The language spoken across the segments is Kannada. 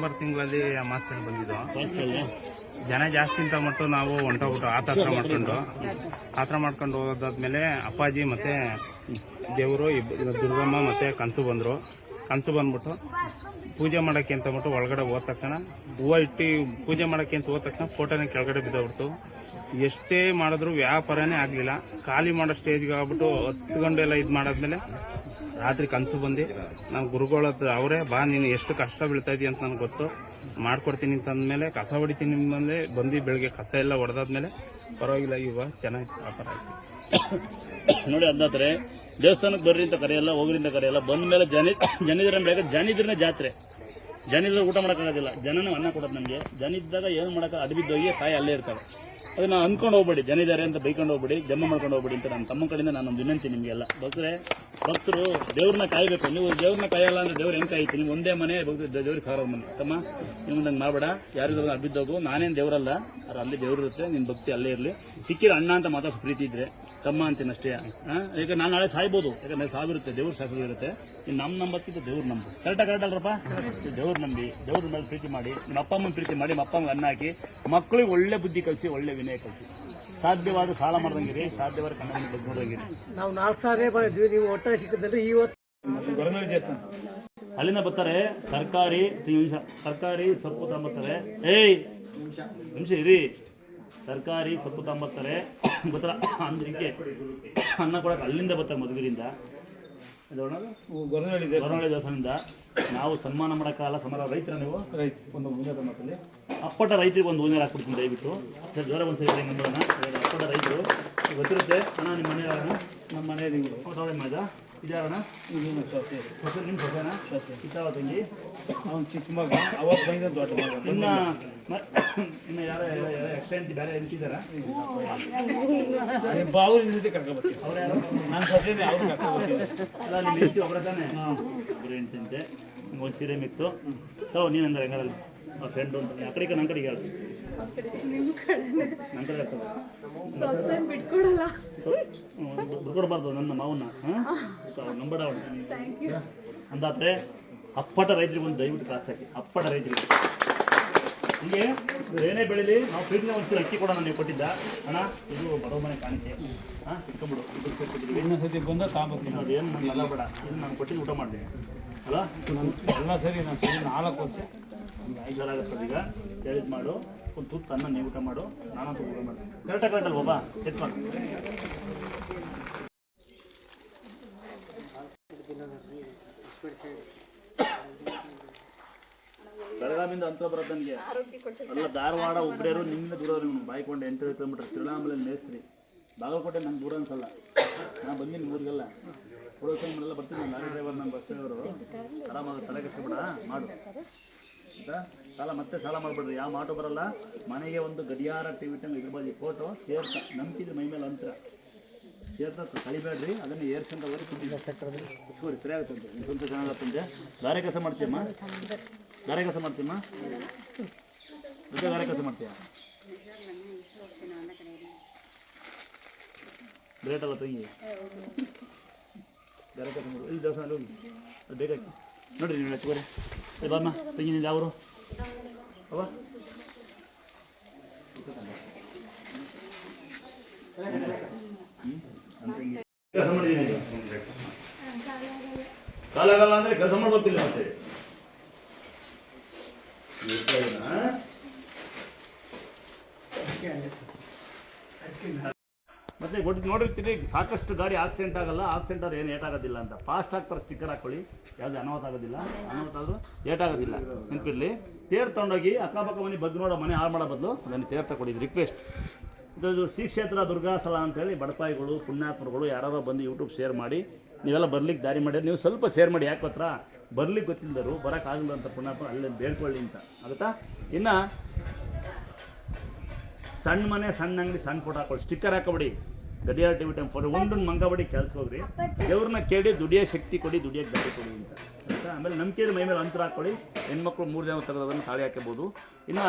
ಡಿಸೆಂಬರ್ ತಿಂಗಳಲ್ಲಿ ಅಮಾವಾಸ್ಯೆ ಬಂದಿದ್ದು. ಜನ ಜಾಸ್ತಿ ಅಂತ ಮಟ್ಟು ನಾವು ಹೊಂಟೋಗ್ಬಿಟ್ಟು ಆತರ ಮಾಡ್ಕೊಂಡು ಹೋದಾದ್ಮೇಲೆ ಅಪ್ಪಾಜಿ ಮತ್ತೆ ದೇವರು ದುರ್ಗಮ್ಮ ಮತ್ತೆ ಕನಸು ಬಂದ್ಬಿಟ್ಟು ಪೂಜೆ ಮಾಡೋಕ್ಕೆ ಅಂತ ಬಿಟ್ಟು ಒಳಗಡೆ ಹೋದ ತಕ್ಷಣ ಹೂವು ಇಟ್ಟು ಪೂಜೆ ಮಾಡೋಕ್ಕೆ ಅಂತ ಹೋದ ತಕ್ಷಣ ಫೋಟೋನ ಕೆಳಗಡೆ ಬಿದ್ದೋಗ್ಬಿಡ್ತು. ಎಷ್ಟೇ ಮಾಡಿದ್ರು ವ್ಯಾಪಾರನೇ ಆಗಲಿಲ್ಲ. ಖಾಲಿ ಮಾಡೋ ಸ್ಟೇಜ್ಗೆ ಆಗ್ಬಿಟ್ಟು 10 ಗಂಟೆ ಎಲ್ಲ ಇದು ಮಾಡಾದ್ಮೇಲೆ ರಾತ್ರಿ ಕನಸು ಬಂದು ನಾವು ಗುರುಗಳದ್ದು ಅವರೇ ಬಾ ನೀನು ಎಷ್ಟು ಕಷ್ಟ ಬೀಳ್ತಾ ಇದೀಯ ಅಂತ ನನಗೆ ಗೊತ್ತು, ಮಾಡ್ಕೊಡ್ತೀನಿ ಅಂತಂದ್ಮೇಲೆ ಕಸ ಹೊಡಿತೀನಿ ಬಂದು ಬೆಳಗ್ಗೆ ಕಸ ಎಲ್ಲ ಹೊಡೆದಾದ್ಮೇಲೆ ಪರವಾಗಿಲ್ಲ ಇವಾಗ ಚೆನ್ನಾಗಿ ವ್ಯಾಪಾರ ಆಯ್ತು. ನೋಡಿ ಅದಾದ್ರೆ ದೇವಸ್ಥಾನಕ್ಕೆ ಬರ್ರಿ ಅಂತ ಕರೆಯಲ್ಲ, ಹೋಗ್ರಿಂದ ಕರೆಯಲ್ಲ. ಬಂದ ಮೇಲೆ ಜನಿದ್ರ ಬೆಳಗ್ಗೆ ಜನಿದ್ರನೇ ಜಾತ್ರೆ. ಜನಿದ್ರೆ ಊಟ ಮಾಡೋಕ್ಕಾಗೋದಿಲ್ಲ, ಜನನ ಅನ್ನ ಕೊಡೋದು ನಮಗೆ. ಜನಿದ್ದಾಗ ಏನು ಮಾಡೋಕೆ ಅಡ್ಬಿದ್ದೋಗಿ ತಾಯಿ ಅಲ್ಲೇ ಇರ್ತಾವೆ. ಅದನ್ನ ಅನ್ಕೊಂಡು ಹೋಗ್ಬೇಡಿ, ಜನಿದ್ದಾರೆ ಅಂತ ಬೈಕೊಂಡು ಹೋಗ್ಬೇಡಿ, ಜನ್ಮ ಮಾಡ್ಕೊಂಡು ಹೋಗ್ಬೇಡಿ ಅಂತ ನನ್ನ ತಮ್ಮ ಕಡೆಯಿಂದ ನಾನು ವಿನಂತಿ ನಿಮಗೆಲ್ಲ. ಭಕ್ತರು ದೇವ್ರನ್ನ ಕಾಯಬೇಕು. ನೀವು ದೇವ್ರನ್ನ ಕಾಯಲ್ಲ ಅಂದ್ರೆ ದೇವ್ರು ಹೆಂಗೆ ಕಾಯ್ತು? ನೀವು ಒಂದೇ ಮನೆ ದೇವ್ರಿಗೆ 1000 ಮನೆ. ತಮ್ಮ ನೀವು ನಂಗೆ ಮಾಡಬೇಡ, ಯಾರಿಗೂ ಅಡ್ಬಿದ್ದೋಗು. ನಾನೇನು ದೇವರಲ್ಲ, ಅಲ್ಲಿ ದೇವ್ರು ಇರುತ್ತೆ, ನಿನ್ನ ಭಕ್ತಿ ಅಲ್ಲೇ ಇರಲಿ. ಸಿಕ್ಕಿರ ಅಣ್ಣ ಅಂತ ಮಾತಾಡ್ಸಿ ಪ್ರೀತಿ ಇದ್ರೆ ತಮ್ಮ ಅಂತೀನಿ ಅಷ್ಟೇ. ಯಾಕೆ ನಾನು ನಾಳೆ ಸಾಯ್ಬೋದು, ಯಾಕಂದ್ರೆ ಸಾವಿರುತ್ತೆ, ದೇವ್ರ ಸಾಕಿರುತ್ತೆ. ಇನ್ನು ನಮ್ಮ ನಂಬತ್ತಿದ್ದು ದೇವ್ರು ನಂಬು. ಕರೆಕ್ಟಲ್ರಪ್ಪ? ದೇವ್ರು ನಂಬಿ, ದೇವ್ರ ಮೇಲೆ ಪ್ರೀತಿ ಮಾಡಿ, ನಿಮ್ಮ ಅಪ್ಪ ಅಮ್ಮನ ಪ್ರೀತಿ ಮಾಡಿ, ನಿಮ್ಮ ಅಪ್ಪ ಅಮ್ಮನ ಅನ್ನ ಹಾಕಿ, ಮಕ್ಕಳಿಗೆ ಒಳ್ಳೆ ಬುದ್ಧಿ ಕಲಿಸಿ, ಒಳ್ಳೆ ವಿನಯ ಕಲಿಸಿ. ಸಾಧ್ಯವಾದ ಸಾಲ ಮಾಡ್ದಂಗಿರಿ, ಸಾಧ್ಯವಾದ ಕನ್ನಡ ಬಗ್ಗೆ ನೋಡಂಗಿರಿ. ನಾವು 4 ಸಾರಿ ಮಾಡಿದ್ವಿ, ನೀವು ಒಟ್ಟಾರೆ ಸಿಕ್ಕಿದ್ರೆ ಇವತ್ತು ದೇವಸ್ಥಾನ ಅಲ್ಲಿಂದ ಬರ್ತಾರೆ. ತರಕಾರಿ ಸೊಪ್ಪು ತಗೊಂಬರ್ತಾರೆ. ನಿಮಿಷ ಇರಿ. ತರಕಾರಿ ಸೊಪ್ಪು ತಗೊಂಬರ್ತಾರೆ. ಗೊತ್ತರ ಅಂದ್ರಿಕೆ ಅನ್ನ ಕೊಡಕ್ಕೆ ಅಲ್ಲಿಂದ ಬರ್ತಾರೆ, ಮಧುಗಿರಿಂದ, ಗೊರವನಹಳ್ಳಿ ದೇವಸ್ಥಾನದಿಂದ. ನಾವು ಸನ್ಮಾನ ಮಾಡೋಕ್ಕಲ್ಲ, ಸನ್ಮಾನ ರೈತರ ನೀವು ಒಂದು ಹೂವಿನ ಮಾತಲ್ಲಿ ಅಪ್ಪಟ ರೈತರಿಗೆ ಒಂದು ಹೂವಿನ ಹಾಕ್ಬಿಡ್ತೀನಿ ದಯವಿಟ್ಟು. ಜ್ವರ ಒಂದ್ಸರಿ ಮುಂದೋಣ. ಅಪ್ಪಟ ರೈತರು ಗೊತ್ತಿರುತ್ತೆ. ಅಣ್ಣ ನಿಮ್ಮ ಮನೆ ನಮ್ಮ ಮನೆ ನೀವು ಮಾಡ ಇದಾರಣ ನಿಮ್ಮ ಸೊಸೆನ ಚಿತ್ತಾವ ತಂಗಿ ಅವ್ನು ಚಿಕ್ಕ ಮಗ ಅವತ್ತು ಬಂದ ದೊಡ್ಡ ಮಗ. ಇನ್ನು ಯಾರೋ ಎಕ್ಸ್ಟ್ರಾ ಅಂತ ಬೇರೆ ಎಂತಿದ್ದಾರ ಅವ್ರ ಜೊತೆ ಕರ್ಕೊಬರ್ತೀನಿ. ಅವ್ರು ಯಾರು? ನಾನು ಸೊಸೆನೇ, ಅವ್ರು ಕರ್ಕೊಬರ್ತೀನಿ. ಅಲ್ಲ ನಿಮ್ಮ ಹೆಂಡತಿ ಒಬ್ಬರ ತಾನೆ? ಒಬ್ಬರು ಹೆಂಡತಿ ಒಂದು ಸೀರೆ ಮಿಕ್ತು ತಗೋ. ನೀನಂದ್ರೆ ಹೆಂಗಾರಲ್ಲಿ ಫ್ರೆಂಡು ಅಂತ ಆ ಕಡೆಗೆ ನನ್ನ ಕಡೆಗೆ ಯಾರು ನನ್ನ ಕಡೆ ಆಗ್ತದೆ ಬಿಡ್ಕೊಡ್ಬಾರ್ದು ನನ್ನ ಮಾವನ್ನ. ನಂಬಡ ಅಂದಾತ್ರೆ ಅಪ್ಪಟ ರೈತರಿಗೆ ಒಂದು ದಯವಿಟ್ಟು ಕಾಸು ಹಾಕಿ. ಅಪ್ಪಟ ರೈತರಿಗೆ ಹೀಗೆ ಏನೇ ಬೆಳೀಲಿ ನಾವು ಪ್ರೀತಿನ ಒಂಚೂರು ಅಕ್ಕಿ ಕೊಡೋಣ. ನೀವು ಕೊಟ್ಟಿದ್ದ ಅಣ್ಣ ಇದು ಬಡವ ಮನೆ ಕಾಣಿಕೆ ಇಟ್ಕೊಂಡ್ಬಿಡು. ಇನ್ನೊಂದ್ಸತಿ ಬಂದ ತಾಂಬತ್ತೀನಿ. ಅದೇನು ನನಗೆಲ್ಲ ಬೇಡ, ಇದು ನಾನು ಕೊಟ್ಟಿದ್ದು ಊಟ ಮಾಡಿದೆ ಅಲ್ಲ ಎಲ್ಲ ಸರಿ. ನಾನು ಸರಿ 4 ವರ್ಷ 5 ಜನ ಆಗುತ್ತದೆ. ಈಗ ಹೇಳಿದ್ ಮಾಡು, ಒಂದು ತುತ್ತು ಅನ್ನ ನೀವು ಊಟ ಮಾಡು, ನಾನಂತೂ ಊಟ ಮಾಡ್ತೀನಿ. ಕರೆಕ್ಟಾಗಿ ಬಾಬಾ ಚೆಕ್ ಮಾಡಿ. ಬೆಳಗಾವಿಂದ ಅಂತ ಬರೋದು ನನಗೆ ಅಲ್ಲ. ಧಾರವಾಡ ಹುಬ್ಳಿಯರು ನಿಮ್ಮಿಂದ ದೂರ, ಬಾಯ್ಕೊಂಡು 8 ಕಿಲೋಮೀಟರ್. ತಿರುವಣ್ಣಾಮಲೆ ಮೇಸ್ತ್ರಿ, ಬಾಗಲಕೋಟೆ ನಂಗೆ ದೂರ ಅನ್ಸಲ್ಲ. ನಾನು ಬಂದೀನಿ ಊರಿಗೆಲ್ಲ ಕೊಡೋಲ್ಲ ಬರ್ತೀನಿ. ನಾನು ಲಾರಿ ಡ್ರೈವರ್, ನನ್ನ ಬಸ್ ಡ್ರೈವರು. ಆರಾಮಾಗ ತಲೆ ಕೆಡಿಸ್ಬೇಡ, ಮಾಡು. ಸಾಲ ಮಾಡಬೇಡ್ರಿ. ಯಾವ ಮಾಟು ಬರಲ್ಲ. ಮನೆಗೆ ಒಂದು ಗಡಿಯಾರ ಟಿವಿ ಟಂಗ್ ಇರ್ಬೋದು. ಫೋಟೋ ಸೇರ್ತಾ ನಂಬಿಸಿದ ಮೈ ಮೇಲೆ ಅಂತರ ಸೇರ್ತಾ ಕಳಿಬೇಡ್ರಿ. ಅದನ್ನು ಏರ್ಸಂತ ಹೋಗಿ ಕುಟ್ಟಿ ಸರಿ ಆಗುತ್ತಂತೆ. ಸ್ವಂತ ಚೆನ್ನಾಗತ್ತಂತೆ. ಗಾರೆ ಕೆಲಸ ಮಾಡ್ತೀಯಮ್ಮ? ಗಾರೆ ಕೆಲಸ ಮಾಡ್ತೀಯಮ್ಮ? ಜೊತೆ ಗಾರೆ ಕೆಲಸ ಮಾಡ್ತೀಯ? ಗ್ರೇಟ್ ಅಲ್ಲ ತಂಗಿ. ಗಾರೆ ಕೆಲಸ ಮಾಡಿ ಇಲ್ಲಿ ದೇವಸ್ಥಾನ ಹೋಗಿ ಅದು ಬೇಕಾಗಿ ನೋಡಿರಿ. ನೀವು ಹಚ್ಕೋರಿ ಬಾಮ್ಮ ತಂಗಿ. ನೀವು ಯಾವರು ಅವ? ಕೆಲಸ ಮಾಡಿದ್ದೀನಿ. ಕಾಲಾಗಲ್ಲ ಅಂದ್ರೆ ಕೆಲಸ ಮಾಡ್ಬೇಕಿಲ್ಲ. ಮತ್ತೆ ಮತ್ತೆ ನೋಡಿರ್ತೀರಿ ಸಾಕಷ್ಟು ಗಾಡಿ ಆಕ್ಸಿಡೆಂಟ್ ಆಗಲ್ಲ. ಆಕ್ಸಿಡೆಂಟ್ ಆದ್ರೆ ಏನು ಏಟಾಗೋದಿಲ್ಲ ಅಂತ ಫಾಸ್ಟ್ ಆಗ್ತಾರೆ. ಸ್ಟಿಕ್ಕರ್ ಹಾಕೊಳ್ಳಿ, ಯಾವುದೇ ಅನಾಹುತ ಆಗೋದಿಲ್ಲ. ಅನಾಹುತ ಆದರೂ ಏಟಾಗೋದಿಲ್ಲ. ನೆನಪಿರಲಿ. ತೇರು ತೊಗೊಂಡೋಗಿ ಅಕ್ಕಪಕ್ಕ ಮನೆ ಬಗ್ಗೆ ನೋಡೋ, ಮನೆ ಹಾಳು ಮಾಡೋ ಬದಲು ಅದನ್ನು ತೇರು ತಗೊಂಡಿದ್ದು ರಿಕ್ವೆಸ್ಟ್. ಇದು ಶ್ರೀ ಕ್ಷೇತ್ರ ದುರ್ಗಾಸ್ಥಳ ಅಂತೇಳಿ ಬಡಪಾಯಿಗಳು ಪುಣ್ಯಾತ್ಮರುಗಳು ಯಾರೋ ಬಂದು ಯೂಟ್ಯೂಬ್ ಶೇರ್ ಮಾಡಿ ನೀವೆಲ್ಲ ಬರ್ಲಿಕ್ಕೆ ದಾರಿ ಮಾಡಿ. ನೀವು ಸ್ವಲ್ಪ ಶೇರ್ ಮಾಡಿ. ಯಾಕೆ ಹತ್ರ ಬರ್ಲಿಕ್ಕೆ ಗೊತ್ತಿಲ್ಲದರು ಬರೋಕ್ಕಾಗಲ್ಲ ಅಂತ ಪುಣ್ಯಾತ್ಮ ಅಲ್ಲೇ ಬೇಡ್ಕೊಳ್ಳಿ ಅಂತ ಆಗುತ್ತಾ. ಇನ್ನು ಸಣ್ಣ ಮನೆ, ಸಣ್ಣ ಅಂಗಡಿ, ಸಣ್ಣ ಫೋಟೋ ಹಾಕೊಳ್ಳಿ. ಸ್ಟಿಕ್ಕರ್ ಹಾಕೋಬಿಡಿ. ಗಡಿಯಾರ ಟಿವಿ ಟೈಮ್ ಫೋಟೋ ಒಂದೊಂದು ಮಂಗಬಡಿ ಕೆಲ್ಸ ಹೋಗ್ರಿ. ದೇವ್ರನ್ನ ಕೇಳಿ ದುಡಿಯೋ ಶಕ್ತಿ ಕೊಡಿ, ದುಡಿಯೋಕ್ಕೆ ಗಾಡಿ ಕೊಡಿ ಅಂತ ಆಯಿತಾ. ಆಮೇಲೆ ನಂಬಿಕೆ ಮೈ ಮೇಲೆ ಅಂತರ ಹಾಕೊಳ್ಳಿ. ಹೆಣ್ಮಕ್ಳು 3 ಜನ ಥರದನ್ನು ತಾಳಿ ಹಾಕಬಹುದು. ಇನ್ನು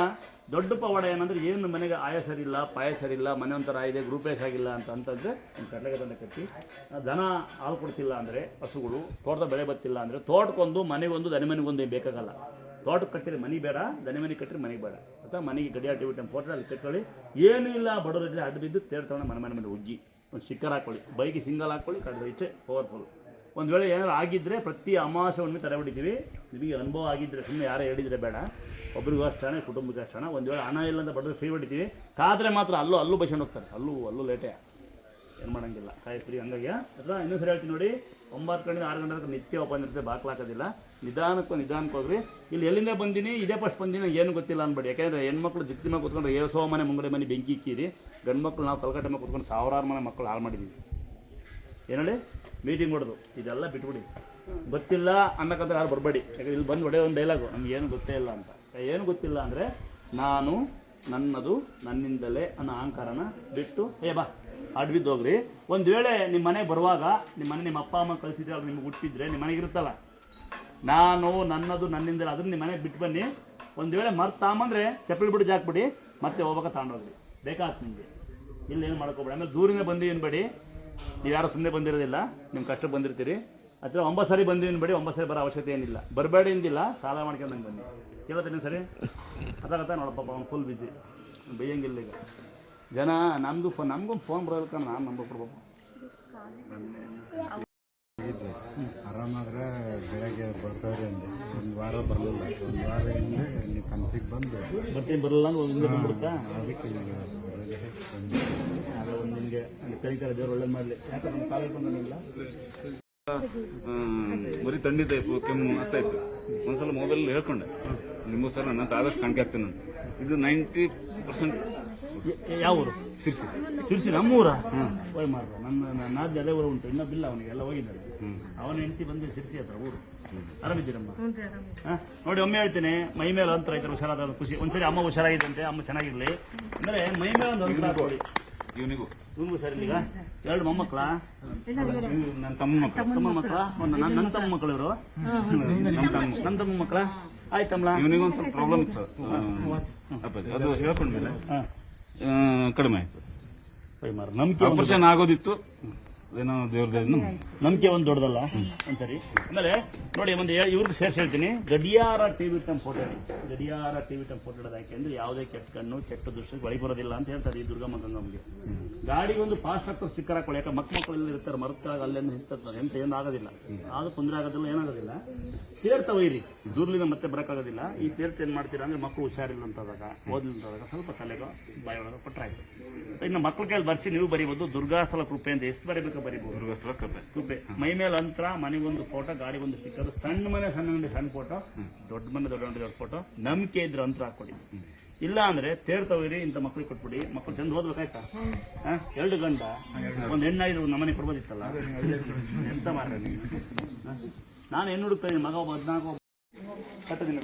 ದೊಡ್ಡ ಪವಾಡ ಏನಂದ್ರೆ, ಏನು ಮನೆಗೆ ಆಯ ಸರಿಯಿಲ್ಲ, ಪಾಯ ಸರಿಯಿಲ್ಲ, ಮನೆ ಒಂಥರ ಇದೆ, ಗ್ರೂಪೇಶ್ ಆಗಿಲ್ಲ ಅಂತಂದರೆ ಒಂದು ಕಡಲೆಗೆ ತಂದೆ ಕಟ್ಟಿ. ದನ ಹಾಲು ಕೊಡ್ತಿಲ್ಲ ಅಂದರೆ, ಹಸುಗಳು ತೋಟದ ಬೆಳೆ ಬತ್ತಿಲ್ಲ ಅಂದರೆ, ತೋಟಕ್ಕೊಂದು ಮನೆಗೊಂದು ದನಿ ಮನೆಗೊಂದು ಬೇಕಾಗಲ್ಲ. ತೋಟಕ್ಕೆ ಕಟ್ಟಿದ್ರೆ ಮನೆ ಬೇಡ, ದನಿ ಮನೆ ಕಟ್ಟಿದ್ರೆ ಮನೆಗೆ ಬೇಡ. ಅಥವಾ ಮನೆಗೆ ಗಡಿಯಾರ ಟಿವಿಟಮ್ ಫೋಟೋ ಅಲ್ಲಿ ಕಟ್ಕೊಳ್ಳಿ. ಏನೂ ಇಲ್ಲ, ಬಡವರಿದ್ರೆ ಅಡ್ಡ ಬಿದ್ದು ತೇರು ತಗೊಂಡು ಮನೆ ಮೇಲೆ ಉಗ್ಗಿ ಒಂದು ಸ್ಟಿಕ್ಕರ್ ಹಾಕೊಳ್ಳಿ, ಬೈಕ್ ಸಿಂಗಲ್ ಹಾಕೊಳ್ಳಿ, ಕಡ್ದು ಇಷ್ಟೇ ಪವರ್ಫುಲ್. ಒಂದು ವೇಳೆ ಏನಾದ್ರು ಆಗಿದ್ದರೆ ಪ್ರತಿ ಅಮಾವಾಸ್ಯೆ ಒಮ್ಮೆ ತರ ಬಿಡ್ತೀವಿ. ನಿಮಗೆ ಅನುಭವ ಆಗಿದ್ದರೆ ಸುಮ್ಮನೆ ಯಾರೇ ಹೇಳಿದರೆ ಬೇಡ, ಒಬ್ರಿಗೂ ಅಷ್ಟೇ, ಕುಟುಂಬಕ್ಕೆ ಅಷ್ಟೇ. ಒಂದು ವೇಳೆ ಹಣ ಇಲ್ಲ ಅಂತ ಬಡವರು ಫ್ರೀ ಹೊಡಿತೀವಿ. ಕಾದ್ರೆ ಮಾತ್ರ ಅಲ್ಲೂ ಬಸ್ಕೊಂಡು ಹೋಗ್ತಾರೆ, ಅಲ್ಲೂ ಲೇಟೇ, ಏನು ಮಾಡೋಂಗಿಲ್ಲ, ಕಾಯಿಸ್ತೀರಿ. ಹಂಗಾಗಿ ಅಥವಾ ಇನ್ನೂ ಸರಿ ಹೇಳ್ತೀನಿ ನೋಡಿ, 9 ಗಂಟೆಯಿಂದ 6 ಗಂಟೆ ನಿತ್ಯ ಓಪನ್ ಇರುತ್ತೆ, ಬಾಕ್ಲಾಕೋದಿಲ್ಲ. ನಿಧಾನಕ್ಕೆ ಹೋಗ್ರಿ. ಇಲ್ಲಿ ಎಲ್ಲಿಂದ ಬಂದೀನಿ, ಇದೇ ಫಸ್ಟ್ ಬಂದೀನಿ, ಏನು ಗೊತ್ತಿಲ್ಲ ಅನ್ಬೇಡಿ. ಯಾಕೆಂದರೆ ಹೆಣ್ಮಕ್ಳು ಜಿಕ್ತಿ ಮೇಲೆ ಕೂತ್ಕೊಂಡು ಏಸೋ ಮನೆ ಮುಂಗಡೆ ಮನೆ ಬೆಂಕಿ ಇಕ್ಕಿರಿ. ಗಂಡು ಮಕ್ಕಳು ನಾವು ಕಲ್ಕಟ್ಟೆ ಮೇಲೆ ಕೂತ್ಕೊಂಡು ಸಾವಿರಾರು ಮನೆ ಮಕ್ಕಳು ಹಾಳು ಮಾಡಿದ್ದೀವಿ. ಏನೇಳಿ ಮೀಟಿಂಗ್ ಮಾಡೋದು ಇದೆಲ್ಲ ಬಿಟ್ಬಿಡಿ. ಗೊತ್ತಿಲ್ಲ ಅನ್ನಕ್ಕಂತ ಯಾರು ಬರಬೇಡಿ. ಯಾಕಂದ್ರೆ ಇಲ್ಲಿ ಬಂದು ಒಳ್ಳೆಯ ಒಂದು ಡೈಲಾಗು, ನಮ್ಗೆ ಏನು ಗೊತ್ತೇ ಇಲ್ಲ ಅಂತ. ಏನು ಗೊತ್ತಿಲ್ಲ ಅಂದರೆ ನಾನು ನನ್ನದು ನನ್ನಿಂದಲೇ ಅನ್ನೋ ಅಹಂಕಾರನ ಬಿಟ್ಟು ಬಾ ಅಡ್ಬಿದ್ದು ಹೋಗ್ರಿ. ಒಂದು ವೇಳೆ ನಿಮ್ಮ ಮನೆಗೆ ಬರುವಾಗ ನಿಮ್ಮ ಅಪ್ಪ ಅಮ್ಮ ಕಳಿಸಿದ್ರೆ ಅವ್ರು ನಿಮ್ಗೆ ಹುಟ್ಟಿದ್ರೆ ನಿಮ್ಮ ಮನೆಗೆ ಇರುತ್ತಲ್ಲ, ನಾನು ನನ್ನದು ನನ್ನಿಂದಲೇ ಅದನ್ನ ನಿಮ್ಮ ಮನೆಗೆ ಬಿಟ್ಟು ಬನ್ನಿ. ಒಂದು ವೇಳೆ ಮರ್ತಾಮಂದ್ರೆ ಚಪ್ಪಲಿ ಬಿಟ್ಟು ಜಾಕ್ಬಿಡಿ, ಮತ್ತೆ ಹೋಗ್ಬೇಕಾ ತಗೊಂಡೋಗ್ರಿ, ಬೇಕಾಗ್ತದೆ ನಿಮಗೆ. ಇಲ್ಲೇನು ಮಾಡ್ಕೊಬೇಡಿ. ಆಮೇಲೆ ದೂರಿಂದ ಬಂದು ಏನ್ಬೇಡಿ, ನೀವು ಯಾರು ಸುಮ್ಮನೆ ಬಂದಿರೋದಿಲ್ಲ, ನಿಮ್ಮ ಕಷ್ಟಕ್ಕೆ ಬಂದಿರ್ತೀರಿ. ಅಥವಾ 9 ಸಾರಿ ಬಂದು ಏನ್ಬೇಡಿ, 9 ಸಾರಿ ಬರೋ ಅವಶ್ಯಕತೆ ಏನಿಲ್ಲ. ಬರಬೇಡಿ ಎಂದಿಲ್ಲ, ಸಾಲ ಮಾಡ್ಕೊಂಡು ನಂಗೆ ಬನ್ನಿ. ಕೇಳ್ತೀನಿ ಸರಿ ಅದಾಗತ್ತ ನೋಡಪ್ಪ, ಅವ್ನು ಫುಲ್ ಬಿಸಿ, ಬೈಯಂಗಿಲ್ಲ. ಈಗ ಜನ ನಮಗೂ ಫೋನ್ ಬರೋದಕ್ಕೆ ನಾನು ನಂಬರ್ ಕೊಡ್ಬೇಕು. ಆರಾಮಾದ್ರೆ ಬೆಳಗ್ಗೆ ಬರ್ತಾರೆ ಅಂದೆ, 1 ವಾರ ಬರಲಿಲ್ಲ. 1 ವಾರ ಹಿಂದೆ ನೀವು ಕನಸಿಗೆ ಬಂದು ಬರ್ತೀನಿ ಬರಲ್ಲ ಅಂದ್ರೆ ಬಂದ್ಬಿಡುತ್ತಾ. ಅದಕ್ಕೆ ಅದೇ ಒಂದು ನಿಮಗೆ ಕಲಿತಾರೆ, ದೇವ್ರು ಒಳ್ಳೇದು ಮಾಡಲಿ. ಯಾಕಂದ್ರೆ ನಮ್ಮ ಕಾಲೇಜ್ ಬಂದಿಲ್ಲ, ಬರೀ ಥಂಡಿ ಟೈಪು, ಕೆಮ್ಮು ಹತ್ತಾಯ್ತು. ಒಂದ್ಸಲ ಮೊಬೈಲ್ ಹೇಳ್ಕೊಂಡೆ, ನಿಮಗೂ ಸರ್ ನನ್ನ ಆದಷ್ಟು ಕಾಣಿಕೆ ಆಗ್ತೇನೆ ಅಂತ. ಇದು 90% ಯಾವ ಊರು? ಸಿರ್ಸಿ ನಮ್ಮೂರ ಹೋಗಿ ಮಾಡ್ದ. ನನ್ನ ಅದೇ ಊರು ಉಂಟು, ಇನ್ನೊಬ್ಬಿಲ್ಲ, ಅವನಿಗೆ ಎಲ್ಲ ಹೋಗಿದ್ದಾರೆ. ಅವನ ಹೆಂಡತಿ ಬಂದು ಸಿರ್ಸಿ ಹತ್ರ ಊರು. ಆರಾಮಿದ್ದೀರಮ್ಮ? ನೋಡಿ ಒಮ್ಮೆ ಹೇಳ್ತೀನಿ, ಮೈ ಮೇಲೆ ಅಂತರ ಐತಾರೆ, ಹುಷಾರಾದ ಖುಷಿ. ಒಂದ್ಸರಿ ಅಮ್ಮ ಹುಷಾರಾಗಿದ್ದಂತೆ, ಅಮ್ಮ ಚೆನ್ನಾಗಿರ್ಲಿ ಅಂದ್ರೆ ಮೈ ಮೇಲೆ ಒಂದು ಅಂತರ ಹಾಕೊಳ್ಳಿ. ಇವನಿಗೂ ಸರಿ. ಈಗ 2 ಮೊಮ್ಮಕ್ಕಳ, ನನ್ನ ತಮ್ಮ ಮಕ್ಕಳ, ನನ್ನ ತಮ್ಮ ಮಕ್ಕಳು ಇವರು, ನನ್ನ ತಮ್ಮ ಮಕ್ಕಳ. ಆಯ್ತಮ್ಮ, ಇವನಿಗೊಂದು ಸ್ವಲ್ಪ ಪ್ರಾಬ್ಲಮ್ ಇತ್ತು ಸರ್, ಅದು ಹೇಳ್ಕೊಂಡ್ಮೇಲೆ ಕಡಿಮೆ ಆಯ್ತು. ನಂಬಿಕೆ ಆಪರೇಷನ್ ಆಗೋದಿತ್ತು, ಏನೋ ದೇವ್ರದ್ದು ನಂಬಿಕೆ ಒಂದು ದೊಡ್ಡದಲ್ಲ. ಒಂದ್ಸರಿ ಆಮೇಲೆ ನೋಡಿ, ಒಂದು ಇವ್ರಿಗೆ ಸೇರಿಸಿ ಹೇಳ್ತೀನಿ, ಗಡಿಯಾರ ಟಿವಿ ಟಮ್ ಫೋಟೋ ಇಡಿ. ಗಡಿಯಾರ ಟಿವಿ ಟಮ್ ಫೋಟೋ ಇಡೋದು ಯಾಕೆ ಅಂದ್ರೆ ಯಾವುದೇ ಕೆಟ್ಟ ಕಣ್ಣು ಕೆಟ್ಟ ದೃಷ್ಟಿ ಒಳಗೆ ಬರೋದಿಲ್ಲ ಅಂತ ಹೇಳ್ತಾರೆ ಈ ದುರ್ಗಮ್ಮ ಗಂಗಮ್ಮಗೆ. ಗಾಡಿಗೆ ಒಂದು ಫಾಸ್ಟ್ ಆಗ್ತದೆ ಸ್ಟಿಕ್ಕರ್ ಹಾಕೊಳ್ಳಿ. ಯಾಕೆ ಮಕ್ಕಳೆಲ್ಲ ಇರ್ತಾರೆ, ಮರಕ್ಕಾಗ ಅಲ್ಲೇನು ಹಿಡ್ತಾರೆ, ಎಂತ ಏನು ಆಗೋದಿಲ್ಲ, ಆದ್ರೂ ತೊಂದರೆ ಆಗೋದಿಲ್ಲ, ಏನಾಗೋದಿಲ್ಲ. ತೇರ್ತವೈರಿ ದೂರ್ಲಿಂದ ಮತ್ತೆ ಬರೋಕ್ಕಾಗೋದಿಲ್ಲ. ಈ ತೀರ್ಥ ಏನು ಮಾಡ್ತೀರಾ ಅಂದ್ರೆ ಮಕ್ಕಳು ಹುಷಾರಿಲ್ಲ ಅಂತದಾಗ, ಓದಿಲ್ಲಂತಾದಾಗ ಸ್ವಲ್ಪ ತಲೆಗೋ ಬಾಯಿ ಒಳಗೆ ಕೊಟ್ಟರಾಯ್ತು. ಇನ್ನು ಮಕ್ಕಳ ಕೈಯಲ್ಲಿ ಬರ್ಸಿ ನೀವು ಬರೀಬೋದು, ದುರ್ಗಾಸಲ ಕೃಪೆ ಅಂತ ಎಷ್ಟು ಬರೀಬೇಕು ಬರೀಬೋದು. ಕೃಪೆ ಮೈ ಮೇಲೆ ಅಂತರ, ಮನೆಗೊಂದು ಫೋಟೋ, ಗಾಡಿಗೊಂದು ಸ್ಟಿಕ್ಕರ್, ಸಣ್ಣ ಮನೆ ಸಣ್ಣ ಅಂಗಡಿ ಸಣ್ಣ ಫೋಟೋ, ದೊಡ್ಡ ಮನೆ ದೊಡ್ಡ ಅಂಗಡಿ ದೊಡ್ಡ ಫೋಟೋ. ನಂಬಿಕೆ ಇದ್ರೆ ಅಂತರ ಹಾಕೊಡಿ. ಇಲ್ಲ ಅಂದ್ರೆ ತೇರ್ತವೈರಿ ಇಂಥ ಮಕ್ಳಿಗೆ ಕೊಟ್ಬಿಡಿ. ಮಕ್ಕಳು ಚಂದ ಓದ್ಬೇಕಾಯ್ತಾ? 2 ಗಂಡ ಒಂದು ಹೆಣ್ಣಾಗಿದ್ರು ನಮ್ಮನೆ ಕೊಡ್ಬೋದಿತ್ತಲ್ಲ, ಎಂತ ಮಾಡ್ರೆ ನೀವು. ನಾನು ಹೆಣ್ಣು ಹುಡುಕ್ತೀನಿ, ಮಗ ಒಬ್ಬ 14 ಕಟ್ಟದಿನ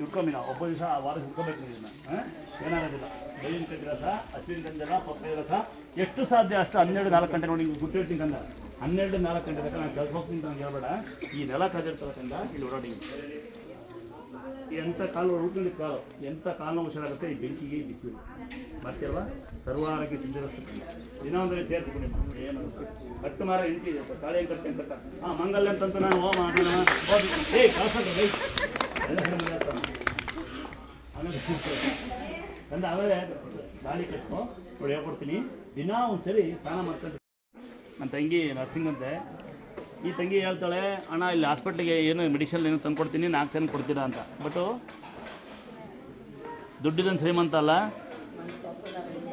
ಇಟ್ಕೊಂಬಿನ, ಒಬ್ಬ ದಿವಸ ವಾರಕ್ಕೆ ಇಟ್ಕೋಬೇಕು ಇದನ್ನ. ಏನಾಗೋದಿಲ್ಲ. ಬೇವಿನ ಕಡ್ಡಿ ರಸ, ಹಸಿವಿನ ಗಂಜಲ, ಪಪ್ಪಾಯ ರಸ, ಎಷ್ಟು ಸಾಧ್ಯ ಅಷ್ಟು 12-4 ಗಂಟೆ ನೋಡಿ ಗುಟ್ಟಿರ್ತೀನಿ ಕಂದ. 12-4 ಗಂಟೆ ತನಕ ನಾನು ಕೆಲಸ ಹೋಗ್ತೀನಿ ಅಂತ ಹೇಳ್ಬೇಡ. ಈ ನೆಲ ಕದಿರ್ತಕ್ಕಂಥ ಇಲ್ಲಿ ಓಡಾಡಿ ಎಂಥ ಕಾಲು ಉಳ್ಕೊಂಡಿದ್ದ ಕಾಲು, ಎಂಥ ಕಾಲು ಹುಷಾರಾಗುತ್ತೆ ಈ ಬೆಂಕಿಗೆ ಬಿಸಿಲು ಮಾಡ್ತಿಲ್ವಾ. ಸರ್ವಾರೋಗ್ಯ ಸಿದ್ಧಿರಸ್ತಕ್ಕಂಥ ದಿನ ಒಂದರೆ ಸೇರ್ಸ್ಬಿಡಿ. ಏನು ಕಟ್ಟು ಮಾರ ಇಂಟಿದೆ, ತಾಳೆ ಕಟ್ಟೆ ಅಂತ ಮಂಗಲ್ ಅಂತಂತ ನಾನು ಮಾಡೋಣ ಕಂದ. ಆಮೇಲೆ ಗಾಳಿ ಕಟ್ಕೊ ನೋಡಿ ಹೇಳ್ಕೊಡ್ತೀನಿ. ದಿನ ಒಂದ್ಸರಿ ಸ್ನಾನ ಮಾಡ್ಕೊಂಡು. ನನ್ನ ತಂಗಿ ನರ್ಸಿಂಗ್ ಅಂತೆ, ಈ ತಂಗಿ ಹೇಳ್ತಾಳೆ, ಅಣ್ಣ ಇಲ್ಲಿ ಹಾಸ್ಪಿಟ್ಲಿಗೆ ಏನು ಮೆಡಿಸಿನ್ ಏನು ತಂದು ಕೊಡ್ತೀನಿ, 4 ಜನ ಕೊಡ್ತೀರಾ ಅಂತ. ಬಟ್ಟು ದುಡ್ಡಿದನ್ ಶ್ರೀಮಂತ ಅಲ್ಲ,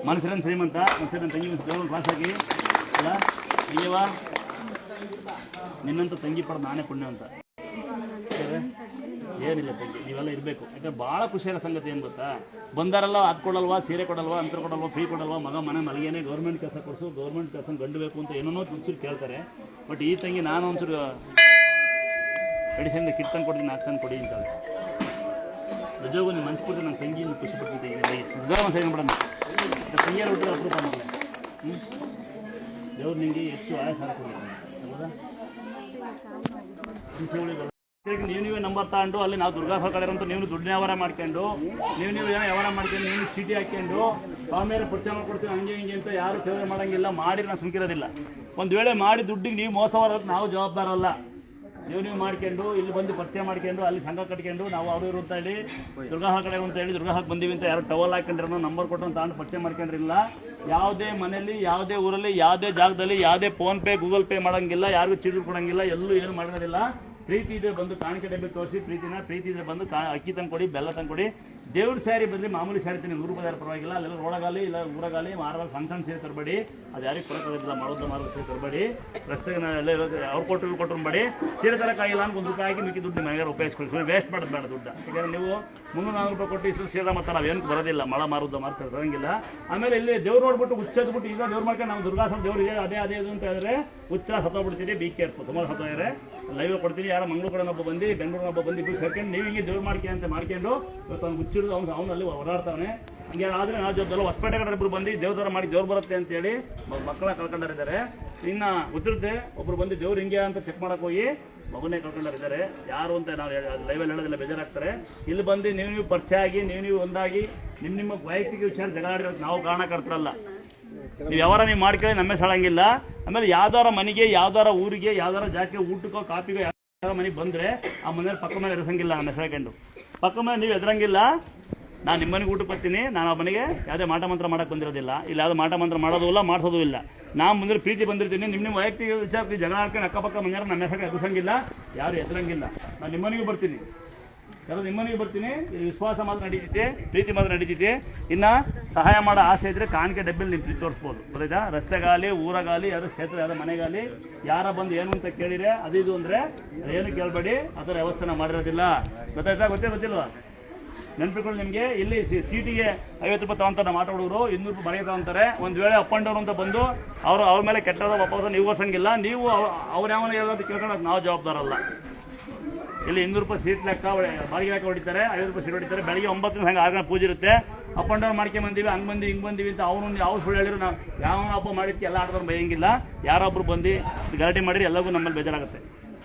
ಮನಸ್ಸಿನ ಶ್ರೀಮಂತ. ಒಂದ್ಸರಿ ನನ್ನ ತಂಗಿ ಕ್ಲಾಸ್ ಆಗಿ ಅಲ್ಲ, ಅಯ್ಯವ ನಿನ್ನಂತ ತಂಗಿ ಪಡೆದು ನಾನೇ ಪುಣ್ಯ ಅಂತ. ಏನಿಲ್ಲ ತಂಗಿ, ನೀವೆಲ್ಲ ಇರಬೇಕು. ಯಾಕಂದ್ರೆ ಭಾಳ ಖುಷಿಯಾದ ಸಂಗತಿ ಏನು ಗೊತ್ತಾ, ಬಂದಾರಲ್ಲ ಅದು ಕೊಡಲ್ವಾ, ಸೀರೆ ಕೊಡಲ್ವಾ, ಅಂತರ ಕೊಡಲ್ವಾ, ಫ್ರೀ ಕೊಡಲ್ವಾ, ಮಗ ಮನೆ ಮಲಗೇನೆ ಗೌರ್ಮೆಂಟ್ ಕೆಲಸ ಕೊಡಿಸು, ಗೌರ್ಮೆಂಟ್ ಕೆಲಸ ಗಂಡು ಬೇಕು ಅಂತ ಏನೇನೋ ಒಂಚೂರು ಕೇಳ್ತಾರೆ. ಬಟ್ ಈ ತಂಗಿ ನಾನು ಒಂಚೂರು ಮೆಡಿಸಿನ್ ಕಿಟ್ ತಂದು ಕೊಡ್ತೀನಿ, 4 ಜನ ಕೊಡಿ ಅಂತಾಳೆ. ನಿಜವಾಗೂ ನೀವು ಮನ್ಸು ಕೊಟ್ಟು ನನ್ನ ತಂಗಿಯಿಂದ ಖುಷಿ ಪಡ್ತೀನಿ. ಉದಾಹರಣೆ ಸರಿ ಬಿಡೋಣ, ತಂಗಿಯಾರು ಹುಟ್ಟಿದ ಅಪರೂಪ ಮಾಡಲ್ಲ. ದೇವ್ರು ನಿಮಗೆ ಹೆಚ್ಚು ಆಯಾಸ ಹಾಕೋಬೇಕು. ಹೌದಾ? ನೀವೇ ನಂಬರ್ ತಗೊಂಡು ಅಲ್ಲಿ ನಾವು ದುರ್ಗಾಫಲ ಕಳೆರಂತ ನೀವು ದುಡ್ಡಿನ ವ್ಯವಹಾರ ಮಾಡ್ಕೊಂಡು ನೀವು ಏನೋ ವ್ಯವಹಾರ ಮಾಡ್ಕೊಂಡು ನೀವು ಚೀಟಿ ಹಾಕ್ಕೊಂಡು ಸ್ವಾಮಿಯರ ಪರಿಚಯ ಮಾಡ್ಕೊಡ್ತೀವಿ ಹಂಗೆ ಹಿಂಗೆ ಅಂತ ಯಾರು ಸೇವೆ ಮಾಡೋಂಗಿಲ್ಲ. ಮಾಡಿ ನಾವು ಸುಮ್ಕಿರೋದಿಲ್ಲ. ಒಂದು ವೇಳೆ ಮಾಡಿ ದುಡ್ಡಿಗೆ ನೀವು ಮೋಸ ಬರೋದು ನಾವು ಜವಾಬ್ದಾರಲ್ಲ. ನೀವು ಮಾಡ್ಕೊಂಡು ಇಲ್ಲಿ ಬಂದು ಪರಿಚಯ ಮಾಡ್ಕೊಂಡು ಅಲ್ಲಿ ಸಂಘ ಕಟ್ಕೊಂಡು ನಾವು ಅವರು ಇರು ಅಂತ ಹೇಳಿ ದುರ್ಗಾ ಕಡೆ ಅಂತ ಹೇಳಿ ದುರ್ಗಾ ಬಂದೀವಿ ಅಂತ ಯಾರು ಟವಲ್ ಹಾಕೊಂಡಿರೋ ನಂಬರ್ ಕೊಟ್ಟು ತಗೊಂಡು ಪರಿಚಯ ಮಾಡ್ಕೊಂಡ್ರಿಲ್ಲ. ಯಾವುದೇ ಮನೆಯಲ್ಲಿ, ಯಾವುದೇ ಊರಲ್ಲಿ, ಯಾವುದೇ ಜಾಗದಲ್ಲಿ, ಯಾವುದೇ ಫೋನ್ ಪೇ, ಗೂಗಲ್ ಪೇ ಮಾಡೋಂಗಿಲ್ಲ, ಯಾರಿಗೂ ಚೀಟಿ ಕೊಡೋಂಗಿಲ್ಲ, ಎಲ್ಲೂ ಏನು ಮಾಡೋದಿಲ್ಲ. ಪ್ರೀತಿ ಇದ್ರೆ ಬಂದು ಕಾಣಿಕೆ ಡಬ್ಬಿ ತೋರಿಸಿ ಪ್ರೀತಿ ಇದ್ರೆ ಬಂದು ಅಕ್ಕಿ ತಂದ್ಕೊಡಿ, ಬೆಲ್ಲ ತಂದ್ಕೊಡಿ. ದೇವ್ರ ಸ್ಯಾರಿ ಬಂದರೆ ಮಾಮೂಲಿ ಸ್ಯಾರಿ ತಿನ್ನಿ 100 ರೂಪಾಯಿ ಪರವಾಗಿಲ್ಲ. ಅಲ್ಲೆಲ್ಲ ರೋಡಗಾಲಿ ಇಲ್ಲ ಊರಗಾಲಿ ಮಾರವಾಗಿ ಸಣ್ಣ ಸೇರಿ ತರಬೇಡಿ. ಅದು ಯಾರಿಗೆ ಕೊಡೋಕ್ಕಾಗೋದಿಲ್ಲ, ಮಾರೋದು ಸೇರಿ ತರಬೇಡಿ. ರಸ್ತೆಗೆ ಎಲ್ಲ ಇರೋದು ಅವ್ರು ಕೊಟ್ಟರು ಬೇಡಿ. ಸೀರೆ ತರಕ್ಕಾಗಿಲ್ಲ ಅಂತ 1 ರೂಪಾಯಿ ಹಾಕಿ ಮಿಕ್ಕಿ ದುಡ್ಡು ಮನೆಗೆ ಉಪಯೋಗಿಸ್ಕೊಳ್ಳಿ. ವೇಸ್ಟ್ ಮಾಡೋದು ಬೇಡ ದುಡ್ಡು. ಯಾಕಂದರೆ ನೀವು 300-400 ರೂಪಾಯಿ ಕೊಟ್ಟು ಇಷ್ಟು ಸೀರೆ ಮತ್ತೆ ನಾವು ಏನಕ್ಕೆ ಬರೋದಿಲ್ಲ, ಮಾರೋದು ಬರೋಂಗಿಲ್ಲ. ಆಮೇಲೆ ಇಲ್ಲಿ ದೇವ್ರು ನೋಡ್ಬಿಟ್ಟು ಹುಚ್ಚದ್ಬಿಟ್ಟು ಈಗ ದೇವ್ರು ಮಾಡ್ಕೊಂಡು ನಾವು ದುರ್ಗಾಸನ ದೇವ್ರಿಗೆ ಅದೇ ಅದು ಅಂತ ಹೇಳಿದ್ರೆ ಹುಚ್ಚ ಸತ್ತೋಗ್ಬಿಡ್ತೀವಿ. ಬಿ ಕೇರ್ಫುಲ್, ತುಂಬ ಸತ್ತೋದ್ರೆ ಲೈವ್ ಕೊಡ್ತೀನಿ. ಯಾರೋ ಮಂಗಳೂರು ಕಡೆ ಒಬ್ಬ ಬಂದು, ಬೆಂಗಳೂರಿನ ಒಬ್ಬ ಬಂದು, ಇಬ್ಬರು ಸೇರ್ಕೊಂಡು ನೀವು ಹಿಂಗೆ ದೇವ್ರು ಮಾಡ್ಕೊಂಡು ಇವತ್ತು ಅವ್ನು ಹುಚ್ಚಿಡಿದು ಅವನಲ್ಲಿ ಓಡಾಡ್ತಾನೆ. ಹಂಗೆ ಆದರೆ ನಾವು ಜವಾಬ್ದಾರ ಹೊಸಪೇಟೆ ಕಡೆ ಇಬ್ಬರು ಬಂದು ದೇವ್ರ ಮಾಡಿ ದೇವ್ರು ಬರುತ್ತೆ ಅಂತೇಳಿ ಮಕ್ಕಳ ಕಳ್ಕೊಂಡಿದ್ದಾರೆ. ಇನ್ನು ಗೊತ್ತಿರುತ್ತೆ ಒಬ್ರು ಬಂದು ದೇವ್ರು ಹಿಂಗೆ ಅಂತ ಚೆಕ್ ಮಾಡಕ್ಕೆ ಹೋಗಿ ಮಗನೇ ಕಳ್ಕೊಂಡಿದ್ದಾರೆ. ಯಾರು ಅಂತ ನಾವು ಲೈವಲ್ಲಿ ಹೇಳೋದಿಲ್ಲ, ಬೇಜಾರಾಗ್ತಾರೆ. ಇಲ್ಲಿ ಬಂದು ನೀವು ಪರಿಚಯ ಆಗಿ ನೀವು ಒಂದಾಗಿ ನಿಮ್ಮ ವೈಯಕ್ತಿಕ ವಿಚಾರ ಜಗಳಾಡಿರೋದು ನಾವು ಕಾರಣಕರ್ತರಲ್ಲ. ನೀವು ಯಾವಾರ ನೀವು ಮಾಡ್ಕೊಳ್ಳಿ, ನಮ್ಮೇ ಸಾಳಂಗಿಲ್ಲ. ಆಮೇಲೆ ಯಾವ್ದಾರ ಮನೆಗೆ, ಯಾವ್ದಾರ ಊರಿಗೆ, ಯಾವ್ದಾರ ಜಾಗಕ್ಕೆ ಊಟಕ್ಕೋ ಕಾಪಿಗೋ ಯಾವ್ದಾರ ಮನೆಗೆ ಬಂದರೆ ಆ ಮನೇಲಿ ಪಕ್ಕ ಮೇಲೆ ಎದುರಿಸಂಗಿಲ್ಲ. ನಮ್ಮ ಹೆಸರಾಕೊಂಡು ಪಕ್ಕ ಮೇಲೆ ನೀವು ಎದುರಂಗಿಲ್ಲ. ನಾನು ನಿಮ್ಮ ಮನೆಗೆ ಊಟಕ್ಕೆ ಬರ್ತೀನಿ, ನಾನು ಆ ಮನೆಗೆ ಯಾವುದೇ ಮಾಟ ಮಂತ್ರ ಮಾಡೋಕ್ಕೆ ಬಂದಿರೋದಿಲ್ಲ. ಇಲ್ಲ ಯಾವುದೇ ಮಾಟ ಮಂತ್ರ ಮಾಡೋದು ಇಲ್ಲ, ಮಾಡಿಸೋದು ಇಲ್ಲ. ನಾನು ಮುಂದೆ ಪ್ರೀತಿ ಬಂದಿರ್ತೀನಿ. ನಿಮ್ಮ ವೈಯಕ್ತಿಕ ವಿಚಾರಕ್ಕೆ ಜಗಳ ಹಾಕೊಂಡು ಅಕ್ಕಪಕ್ಕ ಮನೆಯಾರ ನಮ್ಮ ಹೆಸರಿಗೆ ಎದುರಿಸಂಗಿಲ್ಲ, ಯಾರು ಎದುರಂಗಿಲ್ಲ. ನಾನು ನಿಮ್ಮ ಮನೆಗೆ ಬರ್ತೀನಿ, ಕೆಲವು ನಿಮ್ಮನಿಗೆ ಬರ್ತೀನಿ. ವಿಶ್ವಾಸ ಮಾತ್ರ ನಡೀತೈತೆ, ಪ್ರೀತಿ ಮಾತ್ರ ನಡೀತೈತೆ. ಇನ್ನು ಸಹಾಯ ಮಾಡೋ ಆಸೆ ಇದ್ದರೆ ಕಾಣಿಕೆ ಡಬ್ಬಿಲಿ ನೀವು ಪ್ರೀತಿ ತೋರಿಸ್ಬೋದು. ಗೊತ್ತಾಯ್ತಾ? ರಸ್ತೆಗಾಲಿ, ಊರಗಾಲಿ, ಯಾರು ಕ್ಷೇತ್ರ, ಯಾರು ಮನೆಗಾಲಿ ಯಾರ ಬಂದು ಏನು ಅಂತ ಕೇಳಿದರೆ ಅದು ಇದು ಅಂದರೆ ಏನು ಕೇಳಬೇಡಿ. ಅದರ ವ್ಯವಸ್ಥೆನ ಮಾಡಿರೋದಿಲ್ಲ. ಗೊತ್ತಾಯ್ತಾ? ಗೊತ್ತಿಲ್ವಾ? ನೆನಪಿಕೊಂಡು ನಿಮಗೆ ಇಲ್ಲಿ ಸೀಟಿಗೆ 50 ರೂಪಾಯಿ ತಗೊಂತಾರೆ ಮಾಟ ಹುಡುಗರು, 200 ರೂಪಾಯಿ ಮನೆಗೆ ತಗೊಂತಾರೆ. ಒಂದು ವೇಳೆ ಅಪ್ ಆ್ಯಂಡ್ ಡೌನ್ ಅಂತ ಬಂದು ಅವ್ರ ಮೇಲೆ ಕೆಟ್ಟದ ವಾಪಸ್ ನೀವು ಓದಿಸಂಗಿಲ್ಲ. ನೀವು ಅವ್ರು ಯಾವನ ಹೇಳೋದು ಕೇಳ್ಕೊಂಡು ನಾವು ಜವಾಬ್ದಾರಲ್ಲ. ಇಲ್ಲಿ 200 ರೂಪಾಯಿ ಸೀಟ್ ಲೆಕ್ಕ ಬಾಡಿಗೆ ಲೆಕ್ಕ ಹೊಡಿತಾರೆ, 50 ರೂಪಾಯಿ ಸೀಟ್ ಹೊಡಿತಾರೆ. ಬೆಳಿಗ್ಗೆ 9 ಹಂಗೆ 6 ಗಂಟೆ ಪೂಜೆ ಇರುತ್ತೆ. ಅಪ್ ಆ್ಯಂಡ್ ಡೌನ್ ಮಾಡ್ಕೊಂಬಂದಿವಿ, ಹಂಗೆ ಬಂದು ಹಿಂಗೆ ಬಂದಿವಿ ಅಂತ ಅವನು ಯಾವ ಸುಳ್ಳು ಹೇಳಿದ್ರು ನಾವು ಯಾವ ಹಬ್ಬ ಮಾಡಿದ್ಕೆ ಎಲ್ಲ ಆಟದವ್ರು ಬೈಯಂಗಿಲ್ಲ. ಯಾರೊಬ್ರು ಬಂದು ಗಲಾಟೆ ಮಾಡಿದ್ರೆ ಎಲ್ಲರಿಗೂ ನಮ್ಮಲ್ಲಿ ಬೇಜಾರಾಗುತ್ತೆ.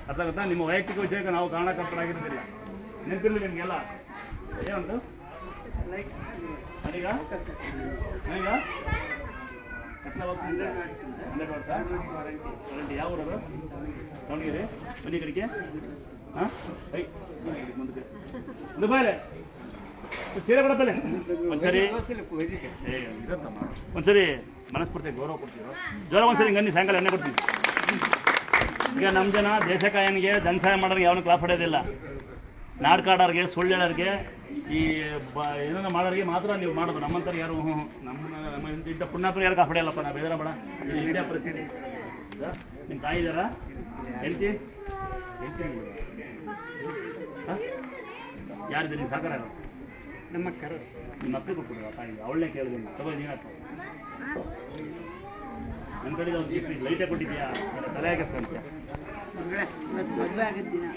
ಅರ್ಥ ಆಗುತ್ತಾ? ನಿಮ್ಮ ವೈಯಕ್ತಿಕ ವಿಷಯಕ್ಕೆ ನಾವು ಕಾರಣಕರ್ತರಾಗಿರೋದಿಲ್ಲ. ನೆನಪಿರಲಿ ನಿಮಗೆಲ್ಲ. ಏನಂತ ನನಗ ಯಾವ ಊರದು? ದಾವಣಗೆರೆ ಮನೆ ಕಡೆಗೆ. ಹಾಂ ಮುಂದಕ್ಕೆ ದುಬಾರೆ ಸೀರೆ ಕೊಡಪ್ಪಲೆ ಒಂದ್ಸರಿ ಮನಸ್ಪೂರ್ತಿ ಗೌರವ ಕೊಡ್ತೀವಿ. ಜ್ವರ ಒಂದ್ಸರಿ ಗನ್ನಿ ಸಾಯಂಕಾಲ ಎಣ್ಣೆ ಕೊಡ್ತೀವಿ. ಈಗ ನಮ್ಮ ಜನ ದೇಶಕಾಯನಿಗೆ ಜನಸಹಾಯ ಮಾಡೋರಿಗೆ ಯಾವನು ಕ್ಲಾಪ್ ಹೊಡೆಯೋದಿಲ್ಲ. ನಾಡ್ಕಾಡೋರಿಗೆ, ಸುಳ್ಳು ಹೇಳೋರಿಗೆ, ಈ ಏನೋ ಮಾಡೋರಿಗೆ ಮಾತ್ರ ನೀವು ಮಾಡೋದು. ನಮ್ಮಂತಾರೆ ಯಾರು ನಮ್ಮ ಇಂಥ ಪುಣ್ಯಾಪುರ ಯಾರು ಕ್ಲಾಪ್ ಹೊಡೆಯಲ್ಲಪ್ಪ. ನಾವು ಬೇರೆ ಬೇಡ. ಇಂಡಿಯಾ ಪರಿಸ್ಥಿತಿ. ನಿಮ್ಮ ತಾಯಿ ಇದ್ದಾರಾ? ಹೇಳ್ತಿ ಯಾರಿದ್ದೀರಿ? ನೀವು ಸಾಕಾರ ನಮ್ಮ ಕರು ನಿಮ್ಮ ಮಕ್ಕಳು ಕೊಟ್ಬಿಡ್ರ ತಾಯಿ. ಅವಳನ್ನೇ ಕೇಳಿದ್ದೀನಿ. ತಗೋ ನೀನು ನನ್ನ ಕಡೆ ಒಂದು ಚೀಟಿ ಲೈಟೇ ಕೊಟ್ಟಿದ್ಯಾ? ತಲೆ ಹಾಕಿಸ್ಕೊಂತೀಯ? ಮದುವೆ ಆಗಿದ್ದೀನಿ.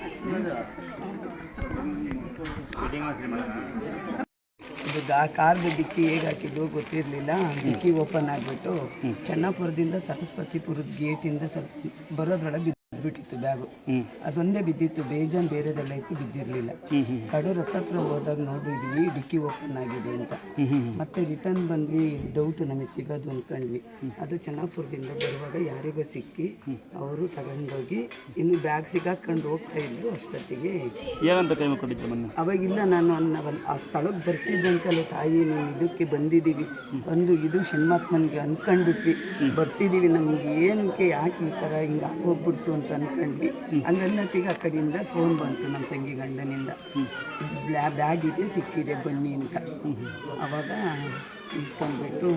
ಇದು ಕಾರ್ದು ಡಿಕ್ಕಿ ಹೇಗೆ ಹಾಕಿದ್ದು ಗೊತ್ತಿರಲಿಲ್ಲ. ಡಿಕ್ಕಿ ಓಪನ್ ಆಗಿಬಿಟ್ಟು ಚೆನ್ನಾಪುರದಿಂದ ಸರಸ್ವತಿಪುರದ ಗೇಟಿಂದ ಬರೋದ್ರೊಳಗೆ ಬಿಟ್ಟಿತ್ತು ಬ್ಯಾಗು. ಅದೊಂದೇ ಬಿದ್ದಿತ್ತು, ಬೇಜಾನ್ ಬೇರೆದೆಲ್ಲ ಇತ್ತು, ಬಿದ್ದಿರಲಿಲ್ಲ. ಕಡೂರ್ ಹತ್ರ ಹೋದಾಗ ನೋಡಿದ್ವಿ ಡಿಕ್ಕಿ ಓಪನ್ ಆಗಿದೆ ಅಂತ. ಮತ್ತೆ ರಿಟರ್ನ್ ಬಂದ್ವಿ, ಡೌಟ್ ನಮಗೆ ಸಿಗೋದು ಅಂದ್ಕೊಂಡ್ವಿ. ಅದು ಚೆನ್ನಾಪುರದಿಂದ ಬರುವಾಗ ಯಾರಿಗೋ ಸಿಕ್ಕಿ ಅವರು ತಗೊಂಡೋಗಿ ಇನ್ನು ಬ್ಯಾಗ್ ಸಿಗಾಕೊಂಡು ಹೋಗ್ತಾ ಇದ್ರು. ಅಷ್ಟೊತ್ತಿಗೆ ಏನಂತ ಕೈ ಮುಕ್ಕೊಂಡಿದ್ದೆ ಮೊನ್ನೆ? ಅವಾಗಿಲ್ಲ, ನಾನು ಆ ಸ್ಥಳಕ್ಕೆ ಬರ್ತಿದ್ದಂಕಲ್ಲ ತಾಯಿ ನೀವು ಇದಕ್ಕೆ ಬಂದಿದ್ದೀವಿ, ಒಂದು ಇದು ಶಣ್ಮಾತ್ಮನಿಗೆ ಅಂದ್ಕೊಂಡ್ಬಿಟ್ವಿ, ಬರ್ತಿದ್ದೀವಿ, ನಮ್ಗೆ ಏನಕ್ಕೆ ಯಾಕೆ ಈ ಥರ ಹಿಂಗೆ ಆಗೋಗ್ಬಿಡ್ತು ಅಂತ ಅಂದ್ಕೊಂಡ್ವಿ. ಹಂಗನ್ನತ್ತಿಗೆ ಆ ಕಡೆಯಿಂದ ಫೋನ್ ಬಂತು ನಮ್ಮ ತಂಗಿ ಗಂಡನಿಂದ, ಬ್ಯಾಗ್ ಇದೆ ಸಿಕ್ಕಿದೆ ಬನ್ನಿ ಅಂತ. ಅವಾಗ ಇಸ್ಕೊಂಡ್ಬಿಟ್ಟು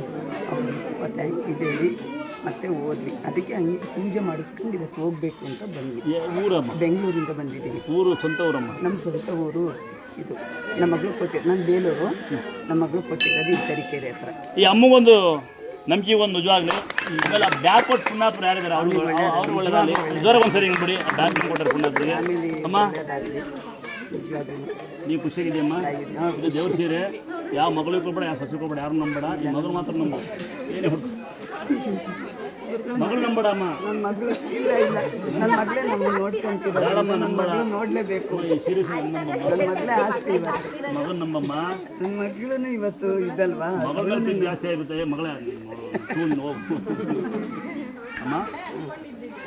ಅವ್ರು ಥ್ಯಾಂಕ್ ಇದೇಳಿ ಮತ್ತೆ ಹೋದ್ವಿ. ಅದಕ್ಕೆ ಹಂಗೆ ಪೂಜೆ ಮಾಡಿಸ್ಕೊಂಡು ಇವತ್ತು ಹೋಗ್ಬೇಕು ಅಂತ ಬಂದ್ವಿ. ಊರಮ್ಮ? ಬೆಂಗಳೂರಿಂದ ಬಂದಿದ್ದೀವಿ. ಊರು ಸ್ವಂತ ಊರಮ್ಮ? ನಮ್ಮ ಸ್ವಂತ ಊರು ಇದು. ನಮ್ಮ ಮಗಳು ಕೊಟ್ಟಿದ್ದು, ನಾನು ಬೇಲೂರು, ನಮ್ಮ ಮಗಳು ಕೊಟ್ಟಿರೋದು ಈ ತರೀಕೆರೆ ಹತ್ರ. ಈ ಅಮ್ಮಗೊಂದು ನಮ್ಗೆ ಒಂದು ನಿಜವಾಗ್ಲಿ. ಆಮೇಲೆ ಆ ಬ್ಯಾಗ್ ಕೊಟ್ಟು ಪುಣ್ಯಾಪುರ ಯಾರಿದ್ದಾರೆ ಅವ್ರು ಒಳ್ಳೆದಾಗಲಿ. ಜ್ವರ ಒಂದ್ಸರಿ ಹಿಂಗೆ ಬಿಡಿ, ಆ ಬ್ಯಾಗ್ ಕೊಟ್ಟರೆ ಪುಣ್ಯಾಪುರಿಗೆ. ಅಮ್ಮ ನೀವು ಖುಷಿಯಾಗಿದೆಯಮ್ಮ? ಇದು ದೇವ್ರ ಸೀರೆ. ಯಾವ ಮಗಳಿಗೆ ಕೊಡ್ಬೇಡ, ಯಾವ ಸೊಸೆ ಕೊಡ್ಬೇಡ, ಯಾರು ನಂಬೇಡ. ಈ ಮಗಳು ಮಾತ್ರ ನಂಬ. ಏನೇ ಹುಡುಕ ಮಗಳು ನಂಬೇಡ ಅಮ್ಮ. ನನ್ನ ಮಗಳು ಇಲ್ಲ ಇಲ್ಲ, ನನ್ನ ಮಗಳೇ ನಮ್ಮನ್ನು ನೋಡ್ಕೊಂತಿದ್ದಾರೆ. ನನ್ನ ಮಗಳು ನೋಡಲೇಬೇಕು. ನನ್ನ ಮಗಳೇ ಆಸ್ತಿ ಇವತ್ತು. ಮಗನ ನಂಬಮ್ಮ. ನನ್ನ ಮಗಳೂ ಇವತ್ತು ಇದಲ್ವಾ, ಮಗಳ ಜಾಸ್ತಿ ಆಗುತ್ತೆ. ಮಗಳೇ ಅಮ್ಮ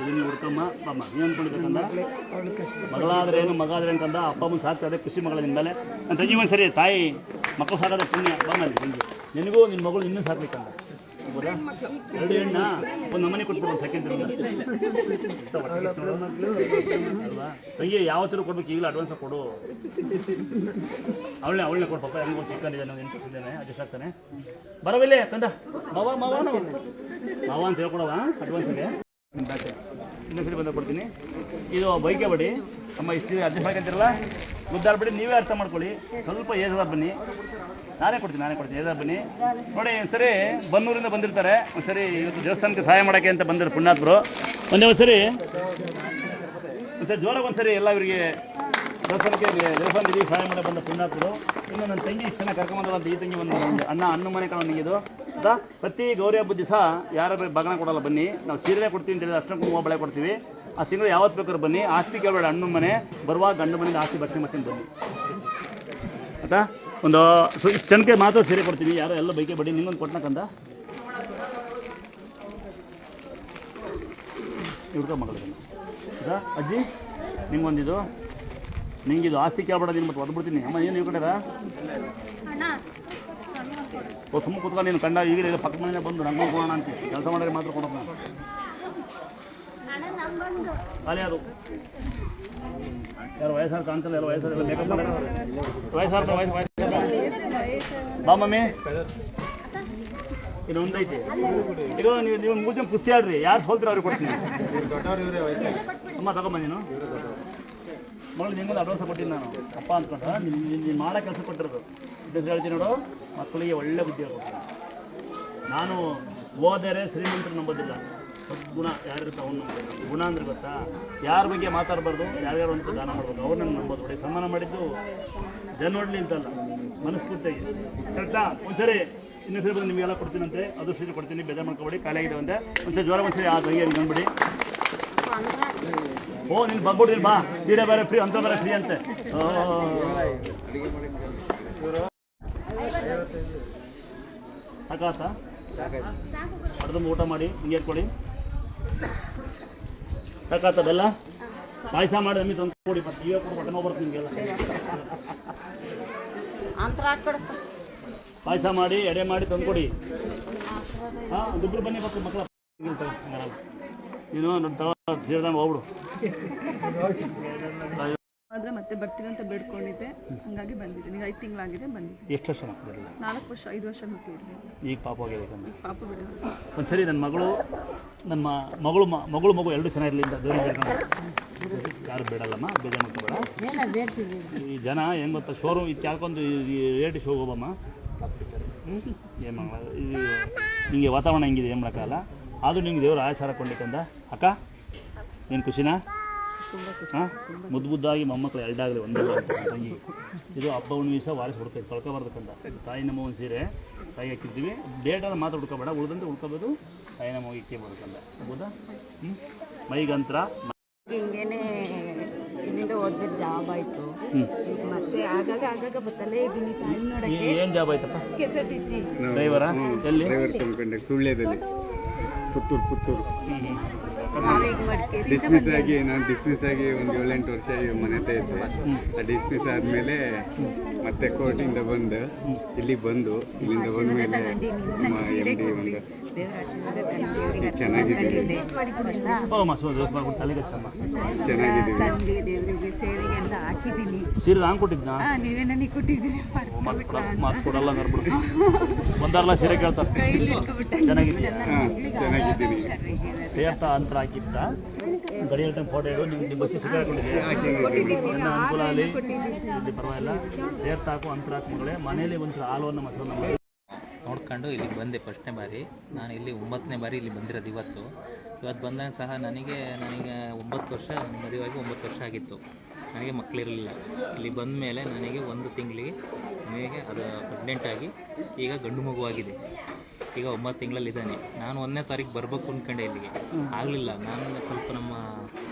ಇದು ನೀವು ಹುಡ್ಕಮ್ಮ ಅಮ್ಮ ಏನು ಅನ್ಕೊಂಡಿದ್ದಕ್ಕಂದ ಮಗಳಾದ್ರೆ ಏನು ಮಗ ಆದ್ರೆ ಅಂತಂದ ಅಪ್ಪ ಅಮ್ಮನ ಸಾಕ್ತಾರೆ ಖುಷಿ ಮಗಳ ನಿಮ್ಮ ಮೇಲೆ ನನ್ನ ತಂಗಿ ಒಂದು ಸರಿ ತಾಯಿ ಮಕ್ಕಳು ಸಾಕೋದ್ರೆ ಪುಣ್ಯ ಬಮ್ಮಲ್ಲಿ ನಿನಗೂ ನಿನ್ನ ಮಗಳು ಇನ್ನೂ ಸಾಕ್ಬೇಕಂದ ಹೌದಾ 2 ಹೆಣ್ಣ ಒಂದು ನಮ್ಮನೆ ಕೊಟ್ಬಿಡು ಒಂದು ಸೆಕೆಂಡ್ ಅಲ್ವಾ ತಂಗಿ ಯಾವತ್ತೂ ಕೊಡ್ಬೇಕು ಈಗಲೂ ಅಡ್ವಾನ್ಸ್ ಕೊಡು ಅವಳನ್ನೇ ಕೊಡು ಪಾಪ ಹೆಂಗೆ ಒಂದು ಚಿಕ್ಕಂದಿದೆ ನಾವು ನೆನ್ಪಿಸಿದ್ದೇನೆ ಅಡ್ಜಸ್ಟ್ ಆಗ್ತಾನೆ ಬರವಿಲ್ಲ ಕಂದ ಮಾವ ಅಂತ ಹೇಳ್ಕೊಡವ ಅಡ್ವಾನ್ಸ್ಗೆ ಇನ್ನೊಂದ್ಸರಿ ಬಂದ ಕೊಡ್ತೀನಿ ಇದು ಬೈಕೆ ಬಡಿ ಅಮ್ಮ ಇಷ್ಟು ಅಡ್ಜಸ್ಟ್ ಆಗಂತಿರಲ್ಲ ಮುದ್ದಾಡ್ಬಿಡಿ ನೀವೇ ಅರ್ಥ ಮಾಡ್ಕೊಳ್ಳಿ ಸ್ವಲ್ಪ ಏಜಾದ ಬನ್ನಿ ನಾನೇ ಕೊಡ್ತೀನಿ ಏಜಾದ ಬನ್ನಿ ನೋಡಿ ಒಂದ್ಸರಿ ಬನ್ನೂರಿಂದ ಬಂದಿರ್ತಾರೆ ಒಂದ್ಸರಿ ಇವತ್ತು ದೇವಸ್ಥಾನಕ್ಕೆ ಸಹಾಯ ಮಾಡೋಕ್ಕೆ ಅಂತ ಬಂದಿರು ಪುಣ್ಯಾತ್ಮರು ಒಂದ್ಸರಿ ಜೋರಾಗಿ ಒಂದ್ಸರಿ ಎಲ್ಲ ಇವರಿಗೆ ದೇವಸ್ಥಾನಕ್ಕೆ ಸಹಾಯ ಮಾಡೋ ಬಂದ ಪುಣ್ಯಾತ್ಮರು ಇನ್ನು ನನ್ನ ತಂಗಿ ಇಷ್ಟು ಚೆನ್ನಾಗಿ ಕರ್ಕೊಂಬಂದ ಈ ತಂಗಿ ಒಂದು ಅನ್ನ ಮನೆ ಕಾಣೋ ನಿಂಗಿದು ಪ್ರತಿ ಗೌರಿ ಹಬ್ಬದ ದಿವಸ ಯಾರ ಬಾಗಣ ಕೊಡಲ್ಲ ಬನ್ನಿ ನಾವು ಸೀರೆ ಕೊಡ್ತೀವಿ ಅಂತ ಹೇಳಿದ್ರೆ ಅಷ್ಟೊಂದು ಹೂವು ಬಳೆ ಕೊಡ್ತೀವಿ ಆ ತಿಂಗಳು ಯಾವತ್ತು ಬೇಕಾದ್ರೆ ಬನ್ನಿ ಆಸ್ತಿ ಕೇಳಬೇಡ ಅಣ್ಣನ ಮನೆ ಬರುವಾಗ ಗಂಡು ಮನೆಯಿಂದ ಆಸ್ತಿ ಬರ್ತೀನಿ ಬನ್ನಿ ಆಯ್ತಾ ಒಂದು ಇಷ್ಟು ಜನಕ್ಕೆ ಮಾತ್ರ ಸೀರೆ ಕೊಡ್ತೀವಿ ಯಾರೋ ಎಲ್ಲ ಬೈಕೆ ಬಡಿ ನಿಂಗೊಂದು ಕೊಟ್ಟನಕ್ಕಂದ ಹುಡ್ಕೊ ಮಗಳಿಗೆ ಆಯ್ತಾ ಅಜ್ಜಿ ನಿಂಗೊಂದಿದು ನಿಂಗಿದು ಆಸ್ತಿ ಕೇಳಬೇಡ ನೀನು ಮತ್ತೆ ಹೊದ್ಬಿಡ್ತೀನಿ ಅಮ್ಮ ಏನು ನೀವು ಕಡೆರ ಸುಮ್ಮ ಕೂತ್ಕೊಂಡು ನೀನು ಕಂಡ ಈಗ ಪಕ್ಕ ಮನೆ ಬಂದು ನಂಗೆ ಕೊಡೋಣ ಅಂತ ಕೆಲಸ ಮಾಡಿದ್ರೆ ಮಾತ್ರ ಕೊಡೋಣ ಅಲ್ಲಿ ಯಾರು ಯಾರು ವಯಸ್ಸಾರ ಕಾಣ್ತಲ್ಲ ಎಲ್ಲ ವಯಸ್ಸಾರ ಮೇಕಪ್ ವಯಸ್ಸಾರ ಬಾ ಮಮ್ಮಿ ಇನ್ನೊಂದೈತಿ ಈಗ ನೀವು ಮೂರು ಕುಸ್ತಿ ಆಡ್ರಿ ಯಾರು ಸೋಲ್ತೀರ ಅವ್ರಿಗೆ ಕೊಡ್ತೀನಿ ಅಮ್ಮ ತಗೊಂಬ ನೀನು ಮಗಳು ನಿಂಗೊಂದು ಅಡ್ವಾನ್ಸ್ ಕೊಟ್ಟಿನಿ ನಾನು ಅಪ್ಪ ಅಂದ್ಕೊಂಡು ನೀನು ಮಾಡೋ ಕೆಲಸ ಕೊಟ್ಟಿರೋದು ಇದು ಹೇಳ್ತೀನಿ ನೋಡು ಮಕ್ಕಳಿಗೆ ಒಳ್ಳೆ ಬುದ್ಧಿ ಹೇಳ್ಕೊಡ್ತೀನಿ ನಾನು ಓದರೆ ಶ್ರೀಮಂತರು ನಂಬೋದಿಲ್ಲ ಸದ್ಗುಣ ಯಾರಿರುತ್ತೆ ಅವ್ನು ನಂಬೋದು ಗುಣ ಅಂದ್ರೆ ಗೊತ್ತಾ ಯಾರ ಬಗ್ಗೆ ಮಾತಾಡಬಾರ್ದು ಯಾರ್ಯಾರು ಅಂತ ದಾನ ಮಾಡ್ಬೇಕು ಅವ್ರು ನಂಗೆ ನಂಬೋದು ನೋಡಿ ಸನ್ಮಾನ ಮಾಡಿದ್ದು ಜನ ನೋಡಲಿ ಅಂತಲ್ಲ ಮನಸ್ಫೂರ್ತಿಯಾಗಿ ಕರೆಕ್ಟಾ ಒಂದ್ಸರಿ ಇನ್ನೊಂದ್ಸರಿ ಬಂದು ನಿಮಗೆಲ್ಲ ಕೊಡ್ತೀನಂತೆ ಅದು ಸೀರೆ ಕೊಡ್ತೀನಿ ಬೇಜಾರು ಮಾಡ್ಕೊಬೇಡಿ ಖಾಲಿ ಆಗಿದೆ ಅಂತೆ ಒಂದ್ಸರಿ ಜ್ವರ ಒಂದ್ಸರಿ ಆ ತಂಗಿ ಬಂದ್ಬಿಡಿ ಓ ನೀನು ಬಂದ್ಬಿಡ್ತೀನಿ ಬಾ ಸೀರೆ ಬೇರೆ ಫ್ರೀ ಅಂತ ಬೇರೆ ಫ್ರೀ ಅಂತೆ ಸಾಕಾತ ಅರ್ಧಂಬ ಊಟ ಮಾಡಿ ಹಿಂಗೆ ಇಟ್ಕೊಡಿ ಸಾಕಾತದೆಲ್ಲ ಪಾಯಸ ಮಾಡಿ ಅಮ್ಮಿ ತಂದು ಕೊಡಿ ಮತ್ತೆ ಈಗ ಕೊಡು ಹೊಟ್ಟೆ ನೋವು ಬರುತ್ತೆ ನಿಮಗೆಲ್ಲ ಪಾಯಸ ಮಾಡಿ ಎಡೆ ಮಾಡಿ ತಂದುಕೊಡಿ ಹಾಂ ದುಡ್ಡು ಬನ್ನಿ ಮಕ್ಕಳು ನೀನು ಸೇರಿದಂಗೆ ಹೋಗ್ಬಿಡು ಆದ್ರೆ ಮತ್ತೆ ಬರ್ತೀನಿ ಅಂತ ಬೇಡ್ಕೊಂಡಿದ್ದೆ ಹಂಗಾಗಿ ಬಂದಿದ್ದೀನಿ ಈಗ 5 ತಿಂಗಳಾಗಿದೆ ಬಂದಿದ್ದೀನಿ ಎಷ್ಟು ವರ್ಷ ಮಕ್ಕಳಿರಲಿಲ್ಲ 4 ವರ್ಷ 5 ವರ್ಷ ಮಕ್ಕಳಿರಲಿಲ್ಲ ಈಗ ಪಾಪ ಹೋಗಿದೆ ಪಾಪ ಬಿಡೋದು ಒಂದ್ಸರಿ ನನ್ನ ಮಗಳು ಎರಡು ಚೆನ್ನಾಗಿರಲಿ ಅಂತ ದೇವ್ರಿಗೆ ಯಾರು ಬೇಡಲ್ಲಮ್ಮ ಬೇಜಾರು ಮಾಡ್ಕೊಬೇಡ ಈ ಜನ ಹೆಂಗೆ ಗೊತ್ತಾ ಶೋರೂಮ್ ಇದು ಯಾಕೊಂದು ರೇಟ್ ಶೋ ಹೋಗಮ್ಮ ಏನು ಇದು ನಿಮಗೆ ವಾತಾವರಣ ಹೆಂಗಿದೆ ಏನು ಮಾಡೋಕ್ಕಲ್ಲ ಆದರೂ ನಿಮ್ಗೆ ದೇವರು ಆಯಸಾರ ಕೊಂಡಿಕ್ಕಂದ ಅಕ್ಕ ಏನು ಖುಷಿನಾ ಹಾಂ ಮುದ್ದಾಗಿ ಮೊಮ್ಮಕ್ಕಳು 2 ಆಗಲಿ ಒಂದಲ್ಲ ತಂಗಿ ಇದು ಹಬ್ಬ ಹುಣ್ಣಿಮೆ ವಾರಿಸಿ ಹುಡ್ಕೈತೆ ಕಳ್ಕೊಬಾರ್ದಕ್ಕಂತ ತಾಯಿ ನಮ್ಮ ಒಂದು ಸೀರೆ ತಾಯಿ ಹಾಕಿರ್ತೀವಿ ಡೇಟೆಲ್ಲ ಮಾತ್ರ ಹುಡ್ಕೋಬೇಡ ಉಳ್ದಂತೆ ಉಳ್ಕೋಬೋದು ತಾಯಿ ನಮ್ಮ ಇಕ್ಕೆ ಬರ್ಬೇಕಂದ ಹೌದಾ ಮೈಗಂತ್ರ ಹಿಂಗೇನೆ ಇಲ್ಲಿಂದ ಓದ್ಬಿಟ್ಟು ಜಾಬ್ ಆಯಿತು ಮತ್ತೆ ಆಗಾಗ ಬರ್ತಲೇ ಇದ್ದೀನಿ ಟೈಮ್ ನೋಡಕ್ಕೆ ಏನು ಜಾಬ್ ಆಯ್ತಪ್ಪ KSRTC ಡ್ರೈವರಾ ಎಲ್ಲಿ ಸುಳ್ಳ್ಯದಲ್ಲಿ ಪುತ್ತೂರು ನಾವೀಗ ಮಡಿಕೇರಿ ಡಿಸ್ಮಿಸ್ ಆಗಿ ಒಂದು 7-8 ವರ್ಷ ಮನೆ ಹತ್ರ ಇದ್ದೆ ಡಿಸ್ಮಿಸ್ ಆದಮೇಲೆ ಮತ್ತೆ ಕೋರ್ಟಿಂದ ಬಂದು ಇಲ್ಲಿಗೆ ಬಂದು ಇಲ್ಲಿಂದ ಬಂದಮೇಲೆ MD ಒಂದು ದೇವರ ಆಶೀರ್ವಾದ ತಂದೆ ಚೆನ್ನಾಗಿದ್ದೀವಿ ಚೆನ್ನಾಗಿದ್ದೀವಿ ತಂದೆ ದೇವರಿಗೆ ಸೇವೆಗೆ ಅಂತ ಹಾಕಿದ್ದೀನಿ ಸೀರೆ ನಾನು ಕೊಟ್ಟಿದ್ನಾ ನೀವೇ ನನಗೆ ಕೊಟ್ಟಿದ್ದೀರಿ ಮಾತು ಕೊಡಲ್ಲ ನರ್ಬಿಡು ಒಂದಾರಲ್ಲ ಸೀರೆ ಕೇಳ್ತಾರೆ ಕೈಲಿ ಇಟ್ಕೊಬಿಟ್ಟೆ ಚೆನ್ನಾಗಿದ್ದೀನಿ ತೀರ್ಥ ಅಂತರ ಹಾಕಿದ್ದ ಗಡಿಯ ಟೈಮ್ ಫೋಟೋ ಇಡು ನಿಮ್ಮ ಬಸ್ಸಿ ಸಿಕ್ಕಾಕೊಂಡಿದ್ದೆ ನನ್ನ ಅನುಕೂಲ ಆಗಲಿ ಇಲ್ಲಿ ಪರವಾಗಿಲ್ಲ ತೀರ್ಥ ಹಾಕು ಅಂತರ ಹಾಕು ಮಗಳೇ ಮನೇಲಿ ಒಂದು ಹಾಲುವನ್ನು ಮೊಸರು ನಮ್ಮ ನೋಡ್ಕೊಂಡು ಇಲ್ಲಿಗೆ ಬಂದೆ ಫಸ್ಟ್ನೇ ಬಾರಿ ನಾನು ಇಲ್ಲಿ 9ನೇ ಬಾರಿ ಇಲ್ಲಿ ಬಂದಿರೋದು ಇವತ್ತು ಬಂದಾಗ ಸಹ ನನಗೆ 9 ವರ್ಷ ಮದುವೆಯಾಗಿ 9 ವರ್ಷ ಆಗಿತ್ತು ನನಗೆ ಮಕ್ಕಳಿರಲಿಲ್ಲ ಇಲ್ಲಿ ಬಂದ ಮೇಲೆ ನನಗೆ 1 ತಿಂಗಳಿಗೆ ನನಗೆ ಅದು ಪ್ರೆಗ್ನೆಂಟಾಗಿ ಈಗ ಗಂಡು ಮಗುವಾಗಿದೆ ಈಗ 9 ತಿಂಗಳಲ್ಲಿದ್ದಾನೆ ನಾನು 1ನೇ ತಾರೀಕು ಬರಬೇಕು ಅಂದ್ಕೊಂಡೆ ಇಲ್ಲಿಗೆ ಆಗಲಿಲ್ಲ ನಾನು ಸ್ವಲ್ಪ ನಮ್ಮ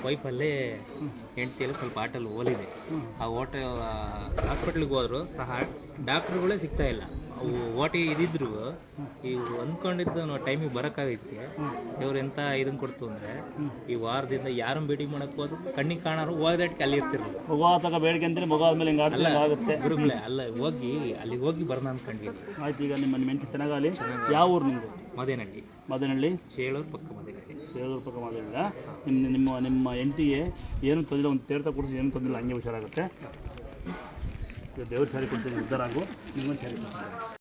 ವೈಫಲ್ಲೇ ಹೆಂಡ್ತಿಯಲ್ಲಿ ಸ್ವಲ್ಪ ಆಟಲ್ಲಿ ಹೋಲಿದೆ. ಆ ಓಟ ಹಾಸ್ಪಿಟ್ಲಿಗೆ ಹೋದ್ರು ಸಹ ಡಾಕ್ಟ್ರುಗಳೇ ಸಿಗ್ತಾ ಇಲ್ಲ. ಅವು ಓಟಿ ಇದಿದ್ರು ಇವು ಅಂದ್ಕೊಂಡಿದ್ದು ನಾವು ಟೈಮಿಗೆ ಬರೋಕ್ಕಾಗೈತೆ. ಇವ್ರು ಎಂಥ ಇದನ್ನು ಕೊಡ್ತು ಅಂದರೆ ಈ ವಾರದಿಂದ ಯಾರನ್ನು ಭೇಟಿ ಮಾಡಕ್ಕೆ ಹೋದ್ರು ಕಣ್ಣಿಗೆ ಕಾಣೋರು ಹೋದಾಟಕ್ಕೆ ಅಲ್ಲಿ ಇರ್ತಿರ್ಲಿಲ್ಲ. ಮಗ ತಗ ಬೇಡಿಕೆ ಅಂತೀನಿ, ಮಗ ಆದ್ಮೇಲೆ ಹಿಂಗೆ ಆಗುತ್ತೆ. ಗುರುಗಳೇ ಅಲ್ಲ ಅಲ್ಲಿಗೆ ಹೋಗಿ ಬರೋಣ ಅಂದ್ಕೊಂಡ್ವಿ. ಆಯ್ತು, ಈಗ ನಿಮ್ಮ ಮೆಂಟಿ ಚೆನ್ನಾಗಲಿ. ಯಾವ ಊರು ನಿಮ್ಮದು? ಮದೇನಹಳ್ಳಿ ಚೇಳೂರು ಪಕ್ಕ ಮಾಡಿಲ್ಲ. ನಿಮ್ಮ ಹೆಂಡತಿಗೆ ಏನು ತೊಂದರೆ, ಒಂದು ತೀರ್ಥ ಕೊಡಿಸಿ ಏನು ತೊಂದರೆ, ಹಂಗೆ ಹುಷಾರಾಗುತ್ತೆ. ದೇವ್ರ ಸಾರಿ ಕೊಡ್ತೀನಿ, ಉದ್ದಾರ ಆಗು. ನಿಮ್ಮೊಂದು ಸಾರಿ ಕೊಡ್ತೀನಿ.